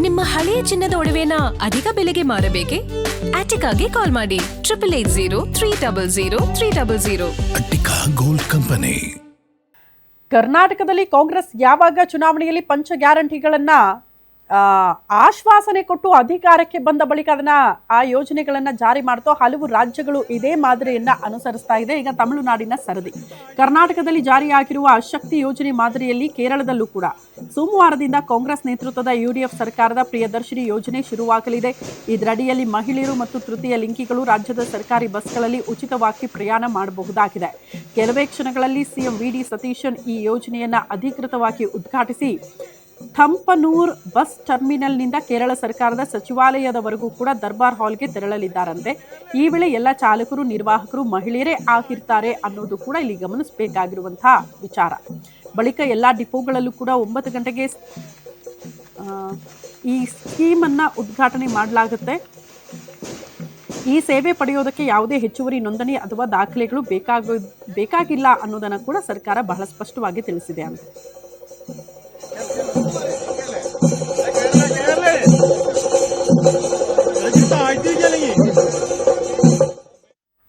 ನಿಮ್ಮ ಹಳೆಯ ಚಿನ್ನದ ಒಡವೆನ ಅಧಿಕ ಬೆಲೆಗೆ ಮಾರಬೇಕೆ? ಆಟಿಕಾಗೆ ಕಾಲ್ ಮಾಡಿ 8880 ಅಟ್ಟಿಕಾ ಗೋಲ್ಡ್ ಕಂಪನಿ. ಕರ್ನಾಟಕದಲ್ಲಿ ಕಾಂಗ್ರೆಸ್ ಯಾವಾಗ ಚುನಾವಣೆಯಲ್ಲಿ ಪಂಚ ಗ್ಯಾರಂಟಿಗಳನ್ನ ಆಶ್ವಾಸನೆ ಕೊಟ್ಟು ಅಧಿಕಾರಕ್ಕೆ ಬಂದ ಬಳಿಕ ಆ ಯೋಜನೆಗಳನ್ನ ಜಾರಿ ಮಾಡ್ತೋ, ಹಲವು ರಾಜ್ಯಗಳು ಇದೇ ಮಾದರಿಯನ್ನ ಅನುಸರಿಸ್ತಾ ಇದೆ. ಈಗ ತಮಿಳುನಾಡಿನ ಸರದಿ. ಕರ್ನಾಟಕದಲ್ಲಿ ಜಾರಿಯಾಗಿರುವ ಶಕ್ತಿ ಯೋಜನೆ ಮಾದರಿಯಲ್ಲಿ ಕೇರಳದಲ್ಲೂ ಕೂಡ ಸೋಮವಾರದಿಂದ ಕಾಂಗ್ರೆಸ್ ನೇತೃತ್ವದ UDF ಸರ್ಕಾರದ ಪ್ರಿಯದರ್ಶಿನಿ ಯೋಜನೆ ಶುರುವಾಗಲಿದೆ. ಇದರಡಿಯಲ್ಲಿ ಮಹಿಳೆಯರು ಮತ್ತು ತೃತೀಯ ಲಿಂಗಿಗಳು ರಾಜ್ಯದ ಸರ್ಕಾರಿ ಬಸ್ಗಳಲ್ಲಿ ಉಚಿತವಾಗಿ ಪ್ರಯಾಣ ಮಾಡಬಹುದಾಗಿದೆ. ಕೆಲವೇ ಕ್ಷಣಗಳಲ್ಲಿ ಸಿಎಂ VD ಸತೀಶನ್ ಈ ಯೋಜನೆಯನ್ನ ಅಧಿಕೃತವಾಗಿ ಉದ್ಘಾಟಿಸಿ ಥಂಪನೂರ್ ಬಸ್ ಟರ್ಮಿನಲ್ನಿಂದ ಕೇರಳ ಸರ್ಕಾರದ ಸಚಿವಾಲಯದವರೆಗೂ ಕೂಡ ದರ್ಬಾರ್ ಹಾಲ್ಗೆ ತೆರಳಲಿದ್ದಾರಂತೆ. ಈ ವೇಳೆ ಎಲ್ಲ ಚಾಲಕರು, ನಿರ್ವಾಹಕರು ಮಹಿಳೆಯರೇ ಆಗಿರ್ತಾರೆ ಅನ್ನೋದು ಕೂಡ ಇಲ್ಲಿ ಗಮನಿಸಬೇಕಾಗಿರುವಂತಹ ವಿಚಾರ. ಬಳಿಕ ಎಲ್ಲ ಡಿಪೋಗಳಲ್ಲೂ ಕೂಡ 9 ಗಂಟೆಗೆ ಈ ಸ್ಕೀಮ್ ಅನ್ನ ಉದ್ಘಾಟನೆ ಮಾಡಲಾಗುತ್ತೆ. ಈ ಸೇವೆ ಪಡೆಯೋದಕ್ಕೆ ಯಾವುದೇ ಹೆಚ್ಚುವರಿ ನೋಂದಣಿ ಅಥವಾ ದಾಖಲೆಗಳು ಬೇಕಾಗಿಲ್ಲ ಅನ್ನೋದನ್ನು ಕೂಡ ಸರ್ಕಾರ ಬಹಳ ಸ್ಪಷ್ಟವಾಗಿ ತಿಳಿಸಿದೆ ಅಂತ.